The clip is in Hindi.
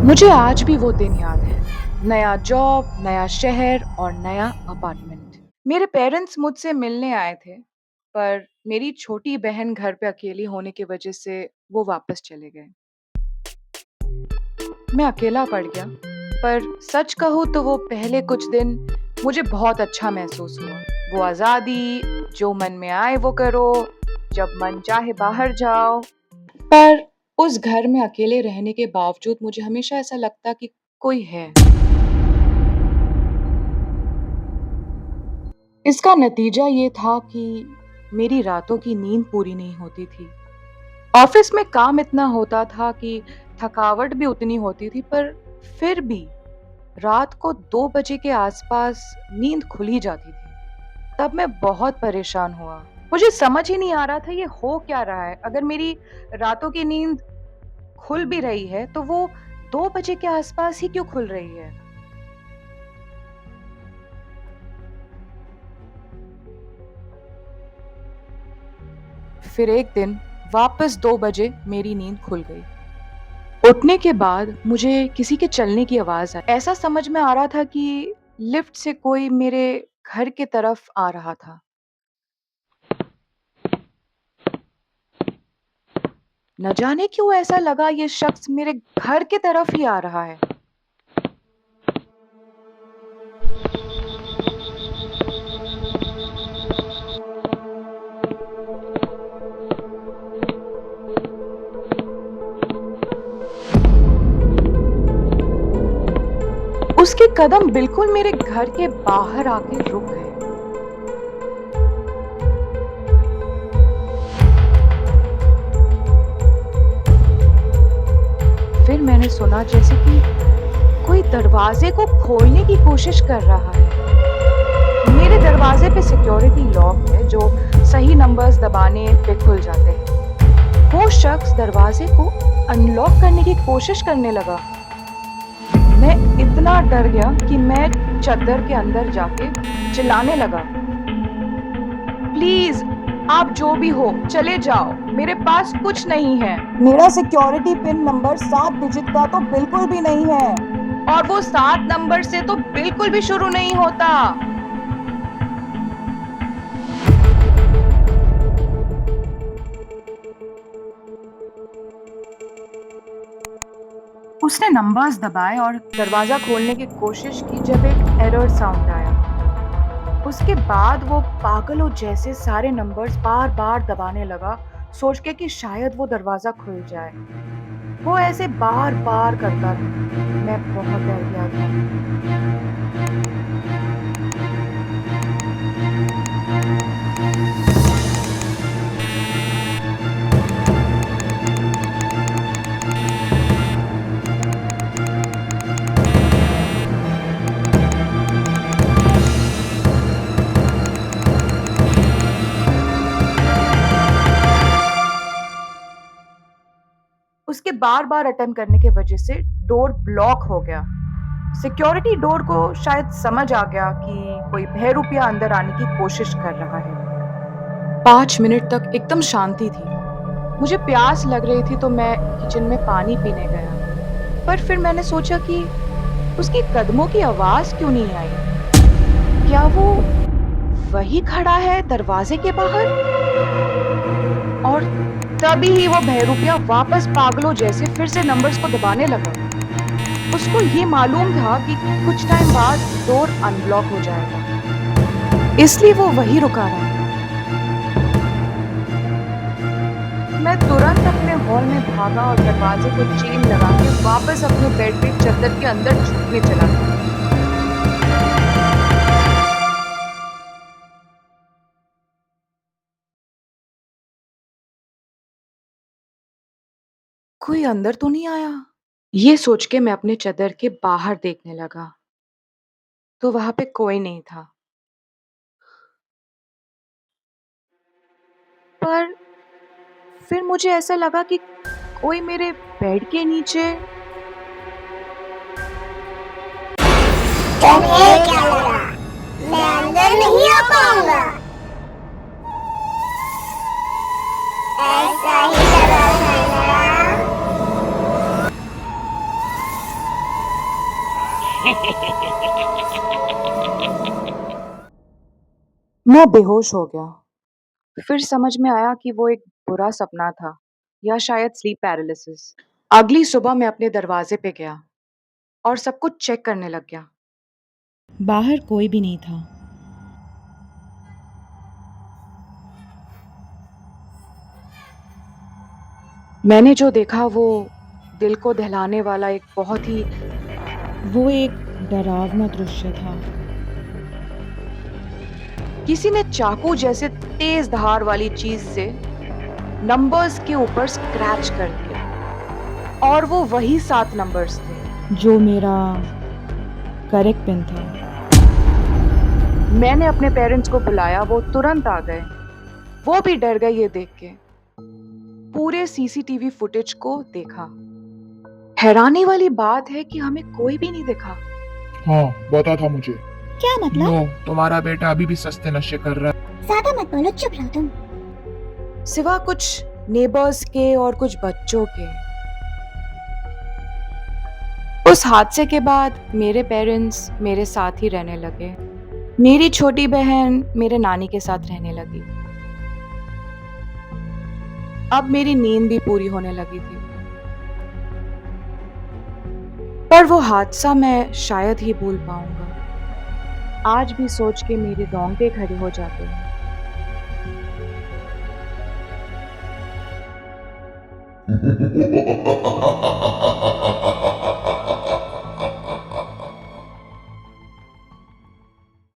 मुझे आज भी वो दिन याद है। नया जॉब, नया शहर और नया अपार्टमेंट। मेरे पेरेंट्स मुझसे मिलने आए थे, पर मेरी छोटी बहन घर पे अकेली होने की वजह से वो वापस चले गए। मैं अकेला पड़ गया, पर सच कहूँ तो वो पहले कुछ दिन मुझे बहुत अच्छा महसूस हुआ। वो आज़ादी, जो मन में आए वो करो, जब मन चाहे बाहर जाओ। पर उस घर में अकेले रहने के बावजूद मुझे हमेशा ऐसा लगता कि कोई है। इसका नतीजा ये था कि मेरी रातों की नींद पूरी नहीं होती थी। ऑफिस में काम इतना होता था कि थकावट भी उतनी होती थी, पर फिर भी रात को 2 बजे के आसपास नींद खुल ही जाती थी। तब मैं बहुत परेशान हुआ। मुझे समझ ही नहीं आ रहा था ये हो क्या रहा है। अगर मेरी रातों की नींद खुल भी रही है, तो वो 2 बजे के आसपास ही क्यों खुल रही है? फिर एक दिन वापस 2 बजे मेरी नींद खुल गई। उठने के बाद मुझे किसी के चलने की आवाज़ आई। ऐसा समझ में आ रहा था कि लिफ्ट से कोई मेरे घर की तरफ आ रहा था। न जाने क्यों ऐसा लगा ये शख्स मेरे घर की तरफ ही आ रहा है। उसके कदम बिल्कुल मेरे घर के बाहर आके रुक गए। फिर मैंने सुना जैसे कि कोई दरवाजे को खोलने की कोशिश कर रहा है। मेरे दरवाजे पे सिक्योरिटी लॉक है, जो सही नंबर्स दबाने पे खुल जाते हैं। वो शख्स दरवाजे को अनलॉक करने की कोशिश करने लगा। मैं इतना डर गया कि मैं चद्दर के अंदर जाके चिल्लाने लगा, प्लीज आप जो भी हो चले जाओ, मेरे पास कुछ नहीं है। मेरा सिक्योरिटी पिन नंबर 7 डिजिट का तो बिल्कुल भी नहीं है। और वो 7 नंबर से तो बिल्कुल भी शुरू नहीं होता। उसने नंबर्स दबाए और दरवाजा खोलने की कोशिश की जब एक एरर साउंड आया। उसके बाद वो पागलों जैसे सारे नंबर्स बार बार दबाने लगा, सोच के कि शायद वो दरवाजा खुल जाए। वो ऐसे बार बार करता था। मैं बहुत डर गया था। उसके बार बार अटेम्प्ट करने की वजह से डोर ब्लॉक हो गया। सिक्योरिटी डोर को शायद समझ आ गया कि कोई बहरूपिया अंदर आने की कोशिश कर रहा है। 5 मिनट तक एकदम शांति थी। मुझे प्यास लग रही थी तो मैं किचन में पानी पीने गया। पर फिर मैंने सोचा कि उसके कदमों की आवाज क्यों नहीं आई? क्या वो वही खड़ा है दरवाजे के बाहर? और तभी ही वो बहरूपिया वापस पागलों जैसे फिर से नंबर्स को दबाने लगा। उसको ये मालूम था कि कुछ टाइम बाद डोर अनब्लॉक हो जाएगा, इसलिए वो वही रुका रहा। मैं तुरंत अपने हॉल में भागा और दरवाजे को चेन लगा के वापस अपने बेड पे चद्दर के अंदर छुपने चला गया। कोई अंदर तो नहीं आया? ये सोच के मैं अपने चद्दर के बाहर देखने लगा, तो वहां पे कोई नहीं था। पर फिर मुझे ऐसा लगा कि कोई मेरे बेड के नीचे। तुम्हें क्या लगा मैं अंदर नहीं आ पाऊंगा? ऐसा ही लगा था ना? मैं बेहोश हो गया। फिर समझ में आया कि वो एक बुरा सपना था या शायद स्लीप पैरालिसिस। अगली सुबह मैं अपने दरवाजे पे गया और सब कुछ चेक करने लग गया। बाहर कोई भी नहीं था। मैंने जो देखा वो दिल को दहलाने वाला एक बहुत ही वो एक डरावना दृश्य था। किसी ने चाकू जैसे तेज धार वाली चीज से नंबर्स के ऊपर स्क्रैच कर दिया और वो वही 7 नंबर्स थे जो मेरा करेक्ट पिन था। मैंने अपने पेरेंट्स को बुलाया, वो तुरंत आ गए। वो भी डर गए ये देख के। पूरे सीसीटीवी फुटेज को देखा। हैरानी वाली बात है कि हमें कोई भी नहीं दिखा। हाँ पता था मुझे। क्या मतलब? नो, तुम्हारा बेटा अभी भी सस्ते नशे कर रहा है। ज्यादा मत बोलो, चुप रहो तुम। सिवा कुछ नेबर्स के और कुछ बच्चों के। उस हादसे के बाद मेरे पेरेंट्स मेरे साथ ही रहने लगे। मेरी छोटी बहन मेरे नानी के साथ रहने लगी। अब मेरी नींद भी पूरी होने लगी थी। पर वो हादसा मैं शायद ही भूल पाऊंगा। आज भी सोच के मेरे रोंगटे खड़े हो जाते हैं।